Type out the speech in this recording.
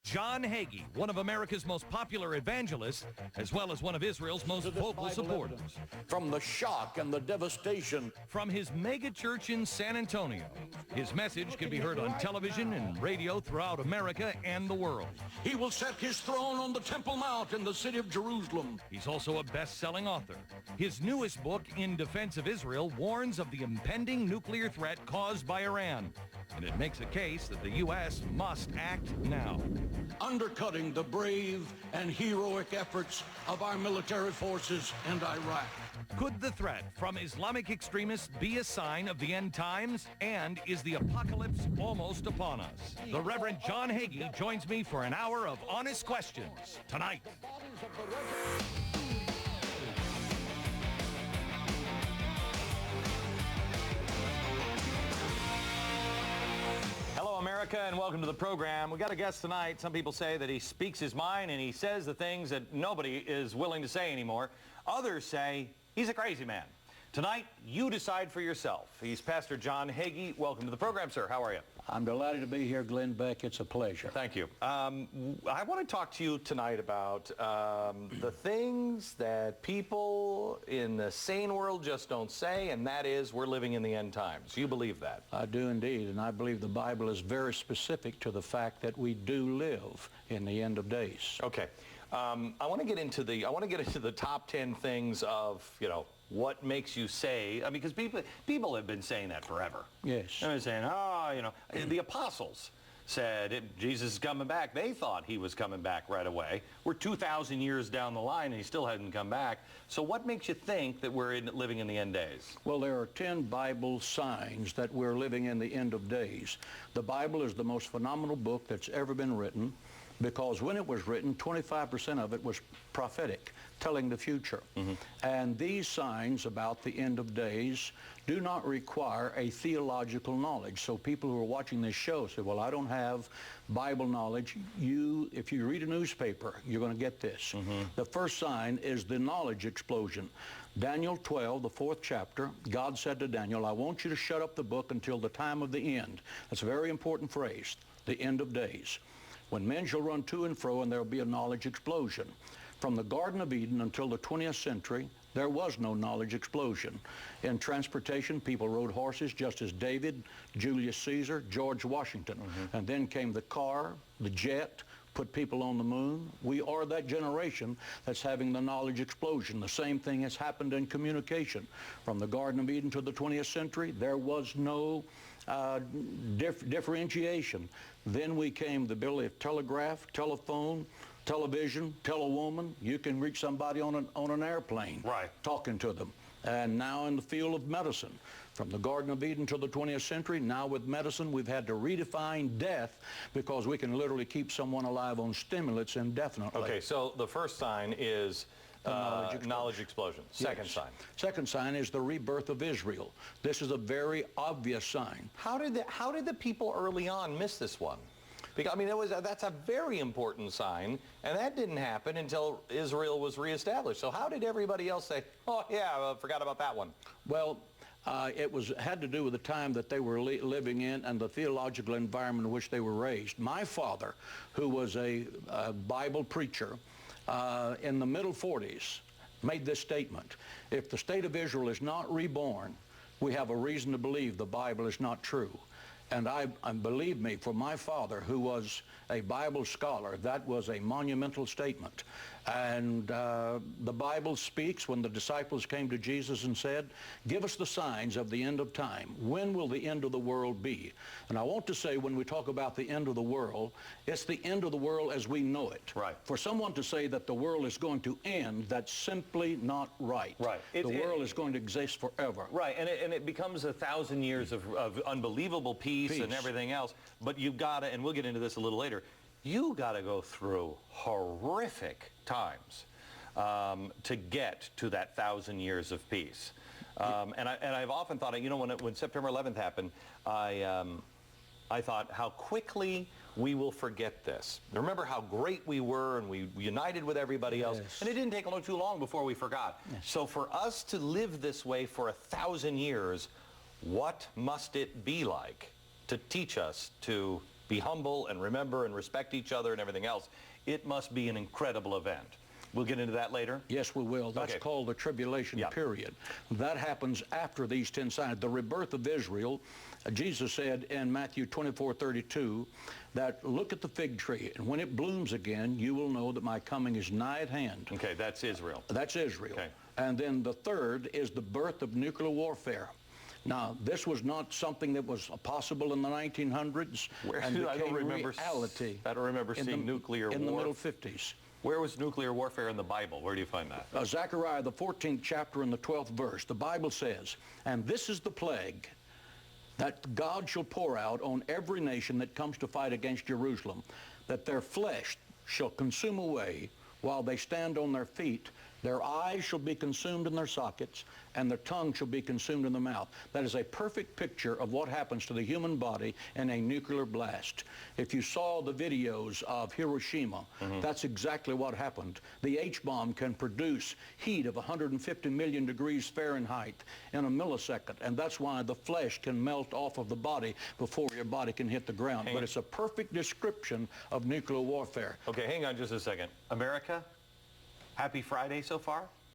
John Hagee, one of America's most popular evangelists, as well as one of Israel's most vocal supporters. From the shock and the devastation. From his mega church in San Antonio, his message can be heard on television and radio throughout America and the world. He will set his throne on the Temple Mount in the city of Jerusalem. He's also a best-selling author. His newest book, In Defense of Israel, warns of the impending nuclear threat caused by Iran. And it makes a case that the U.S. must act now. Undercutting the brave and heroic efforts of our military forces in Iraq. Could the threat from Islamic extremists be a sign of the end times? And is the apocalypse almost upon us? The Reverend John Hagee joins me for an hour of honest questions tonight. Hello, America, and welcome to the program. We got a guest tonight. Some people say that he speaks his mind and he says the things that nobody is willing to say anymore. Others say he's a crazy man. Tonight, you decide for yourself. He's Pastor John Hagee. Welcome to the program, sir. How are you? I'm delighted to be here, Glenn Beck. It's a pleasure. Thank you. I want to talk to you tonight about the things that people in the sane world just don't say, and that is we're living in the end times. You believe that? I do indeed, and I believe the Bible is very specific to the fact that we do live in the end of days. Okay. I want to get into the top 10 things of, what makes you say, because people have been saying that forever. Yes. They've been saying, the apostles said Jesus is coming back. They thought he was coming back right away. We're 2,000 years down the line and he still hadn't come back. So what makes you think that we're living in the end days? Well, there are 10 Bible signs that we're living in the end of days. The Bible is the most phenomenal book that's ever been written, because when it was written, 25% of it was prophetic, telling the future. Mm-hmm. And these signs about the end of days do not require a theological knowledge. So people who are watching this show say, well, I don't have Bible knowledge. If you read a newspaper, you're going to get this. Mm-hmm. The first sign is the knowledge explosion. Daniel 12, the 4th chapter, God said to Daniel, I want you to shut up the book until the time of the end. That's a very important phrase, the end of days. When men shall run to and fro, and there will be a knowledge explosion. From the Garden of Eden until the 20th century, there was no knowledge explosion. In transportation, people rode horses just as David, Julius Caesar, George Washington. Mm-hmm. And then came the car, the jet, put people on the moon. We are that generation that's having the knowledge explosion. The same thing has happened in communication. From the Garden of Eden to the 20th century, there was no differentiation. Then we came the ability of telegraph, telephone, television, telewoman. You can reach somebody on an airplane, right, talking to them. And now in the field of medicine, from the Garden of Eden to the 20th century, now with medicine, we've had to redefine death because we can literally keep someone alive on stimulants indefinitely. Okay, so the first sign is knowledge explosion. Second sign. Second sign is the rebirth of Israel. This is a very obvious sign. How did the people early on miss this one? Because that's a very important sign, and that didn't happen until Israel was reestablished. So how did everybody else say, oh yeah, I forgot about that one? Well, it had to do with the time that they were living in and the theological environment in which they were raised. My father, who was a Bible preacher, in the middle 40s, made this statement: if the state of Israel is not reborn, we have a reason to believe the Bible is not true. And believe me, for my father, who was a Bible scholar, that was a monumental statement. And the Bible speaks when the disciples came to Jesus and said, give us the signs of the end of time. When will the end of the world be? And I want to say, when we talk about the end of the world, it's the end of the world as we know it. Right. For someone to say that the world is going to end, that's simply not right. Right. The world is going to exist forever. Right, and it becomes 1,000 years of unbelievable peace and everything else. But you've got to, and we'll get into this a little later, you got to go through horrific times to get to that 1,000 years of peace. And I've often thought, when September 11th happened, I thought how quickly we will forget this. Remember how great we were and we united with everybody else. Yes. And it didn't take too long before we forgot. Yes. So for us to live this way for 1,000 years, what must it be like to teach us to be humble and remember and respect each other and everything else, it must be an incredible event. We'll get into that later? Yes, we will. That's called the tribulation period. That happens after these 10 signs. The rebirth of Israel, Jesus said in Matthew 24:32 that look at the fig tree, and when it blooms again, you will know that my coming is nigh at hand. Okay, that's Israel. That's Israel. Okay. And then the third is the birth of nuclear warfare. Now, this was not something that was possible in the 1900s. I don't remember reality. I don't remember seeing nuclear war. In the middle 50s. Where was nuclear warfare in the Bible? Where do you find that? Zechariah, the 14th chapter and the 12th verse. The Bible says, and this is the plague that God shall pour out on every nation that comes to fight against Jerusalem, that their flesh shall consume away while they stand on their feet. Their eyes shall be consumed in their sockets, and their tongue shall be consumed in the mouth. That is a perfect picture of what happens to the human body in a nuclear blast. If you saw the videos of Hiroshima, that's exactly what happened. The H-bomb can produce heat of 150 million degrees Fahrenheit in a millisecond, and that's why the flesh can melt off of the body before your body can hit the ground. But it's a perfect description of nuclear warfare. Okay, hang on just a second. America? Happy Friday so far?